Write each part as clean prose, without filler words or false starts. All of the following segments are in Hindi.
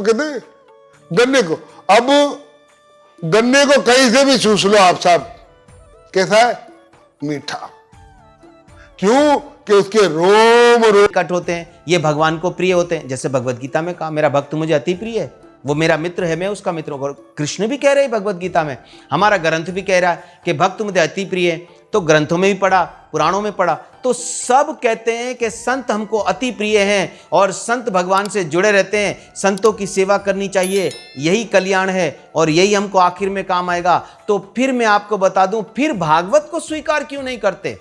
तो कहते हैं गन्ने को, अब गन्ने को कहीं से भी चूस लो आप साहब, कैसा है? मीठा। क्यों? कि उसके रोम रोम कट होते हैं, ये भगवान को प्रिय होते हैं। जैसे भगवत गीता में कहा, मेरा भक्त मुझे अति प्रिय है, वो मेरा मित्र है, मैं उसका मित्र हूं। कृष्ण भी कह रहे हैं भगवत गीता में, हमारा ग्रंथ भी कह रहा है कि भक्त मुझे अति प्रिय है। तो ग्रंथों में भी पढ़ा, पुराणों में पढ़ा, तो सब कहते हैं कि संत हमको अति प्रिय हैं और संत भगवान से जुड़े रहते हैं, संतों की सेवा करनी चाहिए, यही कल्याण है और यही हमको आखिर में काम आएगा। तो फिर मैं आपको बता दूं, फिर भागवत को स्वीकार क्यों नहीं करते?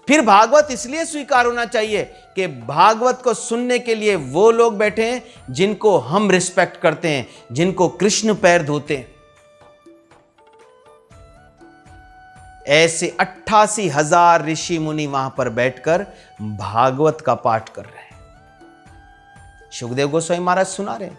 फिर भागवत इसलिए स्वीकार होना चाहिए कि भागवत को सुनने के लिए वो लोग बैठे हैं जिनको हम रिस्पेक्ट करते हैं, जिनको कृष्ण पैर धोते हैं। ऐसे 88,000 ऋषि मुनि वहां पर बैठकर भागवत का पाठ कर रहे हैं। सुखदेव गोस्वामी महाराज सुना रहे हैं,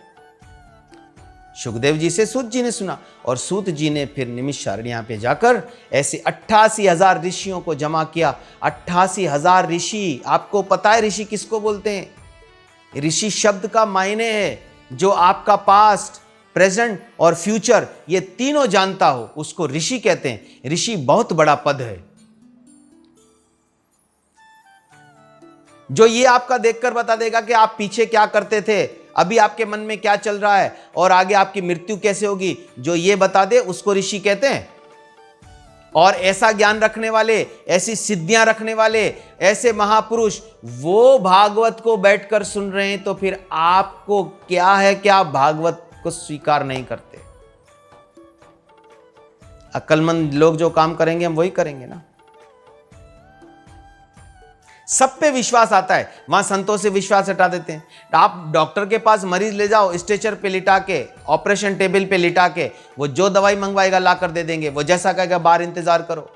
सुखदेव जी से सूत जी ने सुना और सूत जी ने फिर निमिषारण्य यहाँ पे जाकर ऐसे 88,000 ऋषियों को जमा किया। 88,000 ऋषि, आपको पता है ऋषि किसको बोलते हैं? ऋषि शब्द का मायने है जो आपका पास्ट, प्रेजेंट और फ्यूचर ये तीनों जानता हो, उसको ऋषि कहते हैं। ऋषि बहुत बड़ा पद है जो ये आपका देखकर बता देगा कि आप पीछे क्या करते थे, अभी आपके मन में क्या चल रहा है और आगे आपकी मृत्यु कैसे होगी। जो ये बता दे उसको ऋषि कहते हैं। और ऐसा ज्ञान रखने वाले, ऐसी सिद्धियां रखने वाले, ऐसे महापुरुष वो भागवत को बैठकर सुन रहे हैं, तो फिर आपको क्या है कि आप भागवत को स्वीकार नहीं करते? अक्लमंद लोग जो काम करेंगे हम वही करेंगे ना। सब पे विश्वास आता है, वहां संतों से विश्वास हटा देते हैं। आप डॉक्टर के पास मरीज ले जाओ, स्ट्रेचर पे लिटा के, ऑपरेशन टेबल पे लिटा के, वो जो दवाई मंगवाएगा ला कर दे देंगे। वो जैसा कहेगा बाहर इंतजार करो।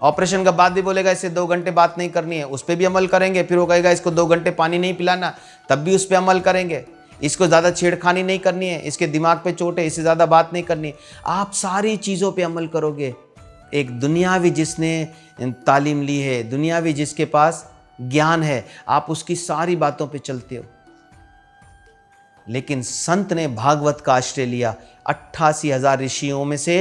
ऑपरेशन का बाद भी बोलेगा इससे 2 घंटे बात नहीं करनी है, उस पर भी अमल करेंगे। फिर वो कहेगा इसको 2 घंटे पानी नहीं पिलाना, तब भी उस पर अमल करेंगे। इसको ज़्यादा छेड़खानी नहीं करनी है, इसके दिमाग पे चोट है, इससे ज़्यादा बात नहीं करनी है। आप सारी चीज़ों पे अमल करोगे। एक दुनियावी जिसने तालीम ली है, दुनियावी जिसके पास ज्ञान है, आप उसकी सारी बातों पे चलते हो। लेकिन संत ने भागवत का आश्रय लिया। 88,000 ऋषियों में से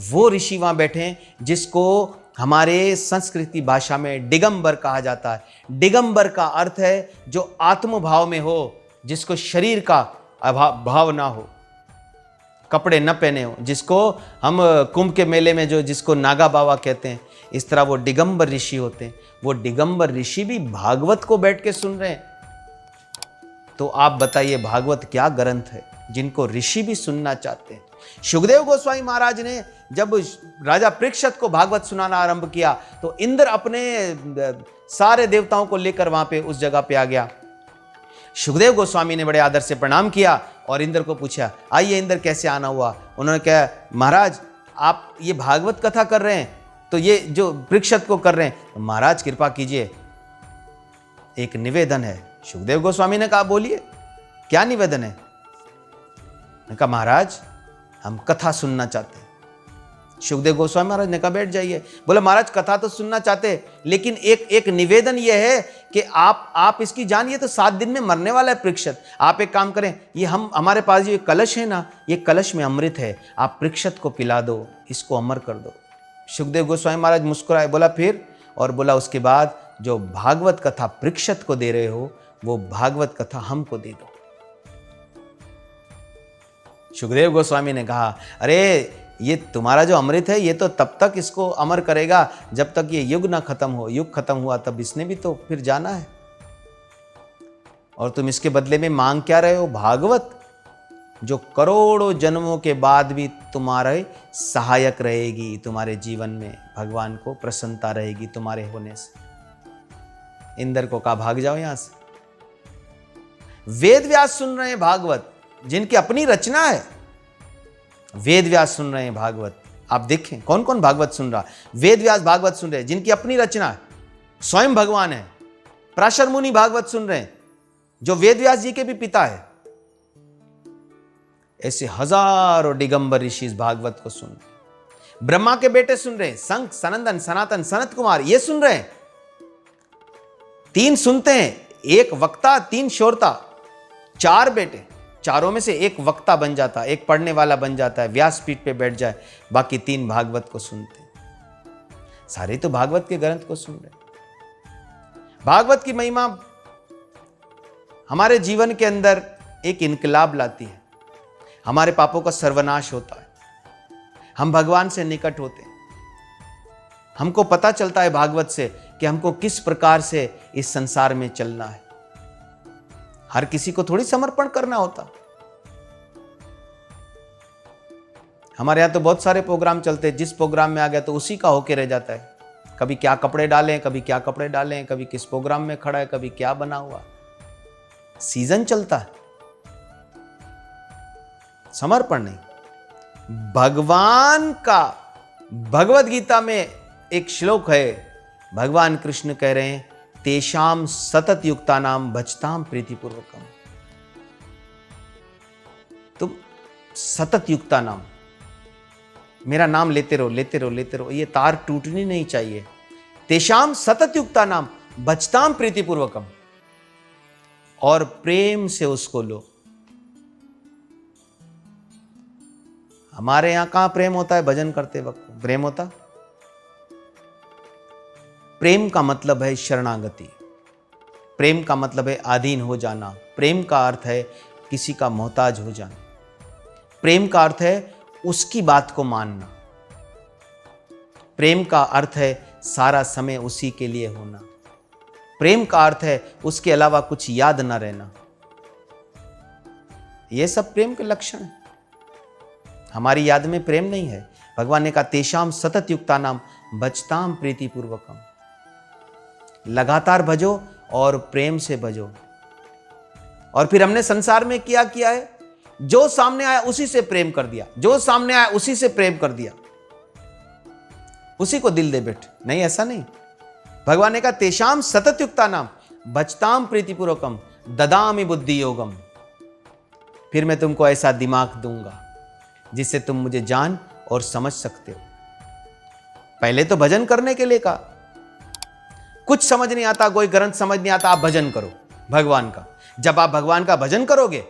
वो ऋषि वहाँ बैठे हैं जिसको हमारे संस्कृति भाषा में दिगंबर कहा जाता है। दिगंबर का अर्थ है जो आत्मभाव में हो, जिसको शरीर का भाव ना हो, कपड़े न पहने हो, जिसको हम कुंभ के मेले में जो जिसको नागा बाबा कहते हैं, इस तरह वो दिगंबर ऋषि होते हैं। वो दिगंबर ऋषि भी भागवत को बैठ के सुन रहे हैं। तो आप बताइए भागवत क्या ग्रंथ है जिनको ऋषि भी सुनना चाहते हैं। सुखदेव गोस्वामी महाराज ने जब राजा परीक्षित को भागवत सुनाना आरंभ किया तो इंद्र अपने सारे देवताओं को लेकर वहां पे उस जगह पे आ गया। सुखदेव गोस्वामी ने बड़े आदर से प्रणाम किया और इंद्र को पूछा, आइए इंद्र कैसे आना हुआ? उन्होंने कहा, महाराज आप ये भागवत कथा कर रहे हैं, तो ये जो परीक्षित को कर रहे हैं, तो महाराज कृपा कीजिए, एक निवेदन है। सुखदेव गोस्वामी ने कहा, बोलिए क्या निवेदन है? मैंने कहा, महाराज हम कथा सुनना चाहते हैं। सुखदेव गोस्वामी महाराज ने कहा, बैठ जाइए। बोला, महाराज कथा तो सुनना चाहते, लेकिन एक निवेदन यह है कि आप इसकी जानिए तो 7 दिन में मरने वाला है परीक्षित। आप एक काम करें, ये हमारे पास जो कलश है ना, ये कलश में अमृत है, आप परीक्षित को पिला दो, इसको अमर कर दो। सुखदेव गोस्वामी महाराज मुस्कुराए, बोला फिर? और बोला, उसके बाद जो भागवत कथा परीक्षित को दे रहे हो, वो भागवत कथा हमको दे दो। सुखदेव गोस्वामी ने कहा, अरे ये तुम्हारा जो अमृत है ये तो तब तक इसको अमर करेगा जब तक ये युग ना खत्म हो। युग खत्म हुआ तब इसने भी तो फिर जाना है, और तुम इसके बदले में मांग क्या रहे हो? भागवत, जो करोड़ों जन्मों के बाद भी तुम्हारे सहायक रहेगी, तुम्हारे जीवन में भगवान को प्रसन्नता रहेगी तुम्हारे होने से। इंद्र को कहा, भाग जाओ यहां से। वेद व्यास सुन रहे हैं भागवत, जिनकी अपनी रचना है। वेद व्यास सुन रहे हैं भागवत। आप देखें कौन कौन भागवत सुन रहा है। वेद व्यास भागवत सुन रहे हैं जिनकी अपनी रचना है, स्वयं भगवान है। पराशर मुनि भागवत सुन रहे हैं जो वेद व्यास जी के भी पिता है। ऐसे हजारों दिगंबर ऋषि इस भागवत को सुन रहे हैं। ब्रह्मा के बेटे सुन रहे हैं, संक, सनंदन, सनातन, सनत कुमार, ये सुन रहे हैं। 3 सुनते हैं, 1 वक्ता, 3 श्रोता, 4 बेटे। चारों में से एक वक्ता बन जाता, एक पढ़ने वाला बन जाता है, व्यासपीठ पे बैठ जाए, बाकी 3 भागवत को सुनते। सारे तो भागवत के ग्रंथ को सुन रहे। भागवत की महिमा हमारे जीवन के अंदर एक इनकलाब लाती है, हमारे पापों का सर्वनाश होता है, हम भगवान से निकट होते हैं। हमको पता चलता है भागवत से कि हमको किस प्रकार से इस संसार में चलना है। हर किसी को थोड़ी समर्पण करना होता। हमारे यहां तो बहुत सारे प्रोग्राम चलते हैं, जिस प्रोग्राम में आ गया तो उसी का होके रह जाता है। कभी क्या कपड़े डालें, कभी क्या कपड़े डालें, कभी किस प्रोग्राम में खड़ा है, कभी क्या बना हुआ। सीजन चलता है, समर्पण नहीं। भगवान का भगवद गीता में एक श्लोक है, भगवान कृष्ण कह रहे हैं, तेषाम सतत युक्ता नाम भजताम प्रीतिपूर्वकम। तुम सतत युक्ता नाम, मेरा नाम लेते रहो, लेते रहो, लेते रहो, ये तार टूटनी नहीं चाहिए। तेषाम सतत युक्ता नाम भजताम प्रीतिपूर्वकम, और प्रेम से उसको लो। हमारे यहां कहां प्रेम होता है? भजन करते वक्त प्रेम होता। प्रेम का मतलब है शरणागति, प्रेम का मतलब है अधीन हो जाना, प्रेम का अर्थ है किसी का मोहताज हो जाना, प्रेम का अर्थ है उसकी बात को मानना, प्रेम का अर्थ है सारा समय उसी के लिए होना, प्रेम का अर्थ है उसके अलावा कुछ याद न रहना। ये सब प्रेम के लक्षण हैं। हमारी याद में प्रेम नहीं है। भगवान ने कहा तेषाम सतत युक्ता नाम भजताम प्रीतिपूर्वकम, लगातार भजो और प्रेम से भजो। और फिर हमने संसार में क्या किया है? जो सामने आया उसी से प्रेम कर दिया, जो सामने आया उसी से प्रेम कर दिया, उसी को दिल दे बैठ। नहीं, ऐसा नहीं। भगवान ने कहा तेषाम सतत युक्ता नाम भजताम प्रीतिपूर्वकम ददामि बुद्धि योगम, फिर मैं तुमको ऐसा दिमाग दूंगा जिससे तुम मुझे जान और समझ सकते हो। पहले तो भजन करने के लिए कहा। कुछ समझ नहीं आता, कोई ग्रंथ समझ नहीं आता, आप भजन करो भगवान का। जब आप भगवान का भजन करोगे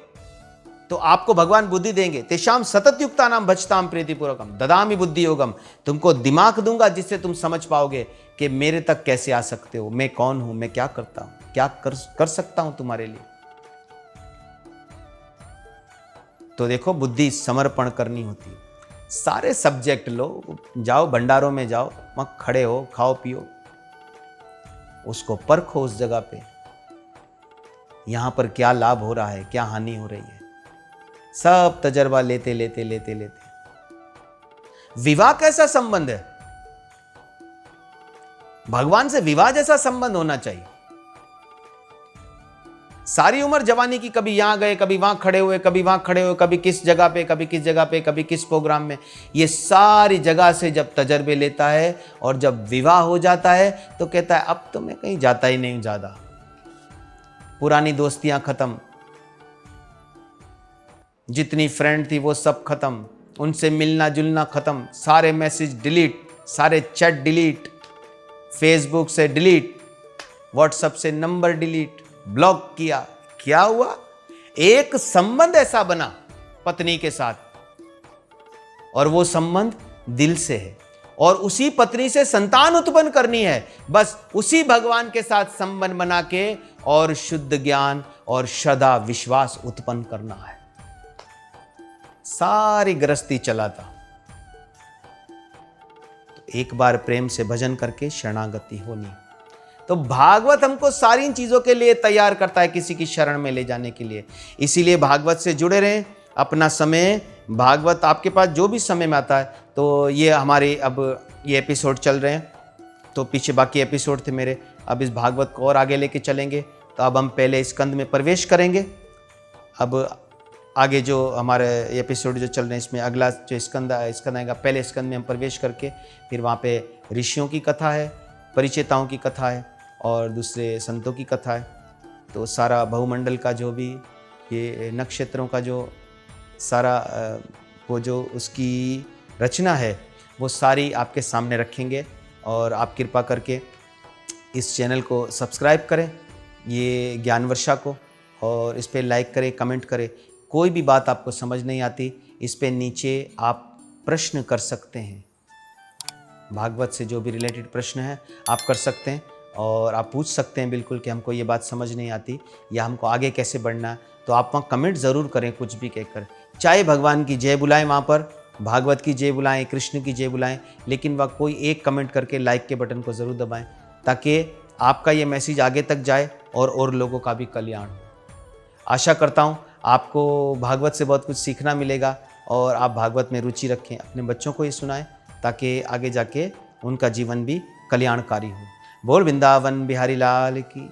तो आपको भगवान बुद्धि देंगे। तेषाम सतत युक्ता नाम भजताम प्रीतिपूर्वकम ददामि बुद्धि योगम, तुमको दिमाग दूंगा जिससे तुम समझ पाओगे कि मेरे तक कैसे आ सकते हो, मैं कौन हूं, मैं क्या करता हूं, क्या कर सकता हूं तुम्हारे लिए। तो देखो, बुद्धि समर्पण करनी होती है। सारे सब्जेक्ट लो, जाओ भंडारों में जाओ, वहां खड़े हो, खाओ पियो, उसको परखो उस जगह पे, यहां पर क्या लाभ हो रहा है, क्या हानि हो रही है, सब तजर्बा लेते लेते लेते लेते। विवाह कैसा संबंध है? भगवान से विवाह जैसा संबंध होना चाहिए। सारी उम्र जवानी की, कभी यहां गए, कभी वहां खड़े हुए, कभी वहां खड़े हुए, कभी किस जगह पे, कभी किस जगह पे, कभी किस प्रोग्राम में, ये सारी जगह से जब तजर्बे लेता है और जब विवाह हो जाता है तो कहता है अब तो मैं कहीं जाता ही नहीं ज्यादा। पुरानी दोस्तियां खत्म, जितनी फ्रेंड थी वो सब खत्म, उनसे मिलना जुलना खत्म, सारे मैसेज डिलीट, सारे चैट डिलीट, फेसबुक से डिलीट, व्हाट्सएप से नंबर डिलीट, ब्लॉक किया। क्या हुआ? एक संबंध ऐसा बना पत्नी के साथ, और वो संबंध दिल से है, और उसी पत्नी से संतान उत्पन्न करनी है। बस उसी भगवान के साथ संबंध बना के और शुद्ध ज्ञान और श्रद्धा विश्वास उत्पन्न करना है। सारी गृहस्थी चलाता। तो एक बार प्रेम से भजन करके शरणागति होनी। तो भागवत हमको सारी इन चीजों के लिए तैयार करता है, किसी की शरण में ले जाने के लिए। इसीलिए भागवत से जुड़े रहें। अपना समय, भागवत आपके पास जो भी समय में आता है, तो ये हमारे अब ये एपिसोड चल रहे हैं, तो पीछे बाकी एपिसोड थे मेरे, अब इस भागवत को और आगे लेके चलेंगे। तो अब हम पहले स्कंद में प्रवेश करेंगे। अब आगे जो हमारे एपिसोड जो चल रहे हैं, इसमें अगला जो स्कंद आएगा, पहले स्कंद में हम प्रवेश करके फिर वहाँ पे ऋषियों की कथा है, परिचेताओं की कथा है और दूसरे संतों की कथा है। तो सारा बहुमंडल का जो भी ये नक्षत्रों का जो सारा वो जो उसकी रचना है वो सारी आपके सामने रखेंगे। और आप कृपा करके इस चैनल को सब्सक्राइब करें, ये ज्ञान वर्षा को, और इस पर लाइक करें, कमेंट करें। कोई भी बात आपको समझ नहीं आती, इस पे नीचे आप प्रश्न कर सकते हैं। भागवत से जो भी रिलेटेड प्रश्न है आप कर सकते हैं और आप पूछ सकते हैं बिल्कुल कि हमको ये बात समझ नहीं आती या हमको आगे कैसे बढ़ना है। तो आप वहाँ कमेंट ज़रूर करें कुछ भी कहकर, चाहे भगवान की जय बुलाएं, वहाँ पर भागवत की जय बुलाएं, कृष्ण की जय बुलाएं, लेकिन वह कोई एक कमेंट करके लाइक के बटन को ज़रूर दबाएं ताकि आपका ये मैसेज आगे तक जाए और लोगों का भी कल्याण हो। आशा करता हूँ आपको भागवत से बहुत कुछ सीखना मिलेगा और आप भागवत में रुचि रखें, अपने बच्चों को ये सुनाएं ताकि आगे जाके उनका जीवन भी कल्याणकारी हो। बोल वृंदावन बिहारी लाल की।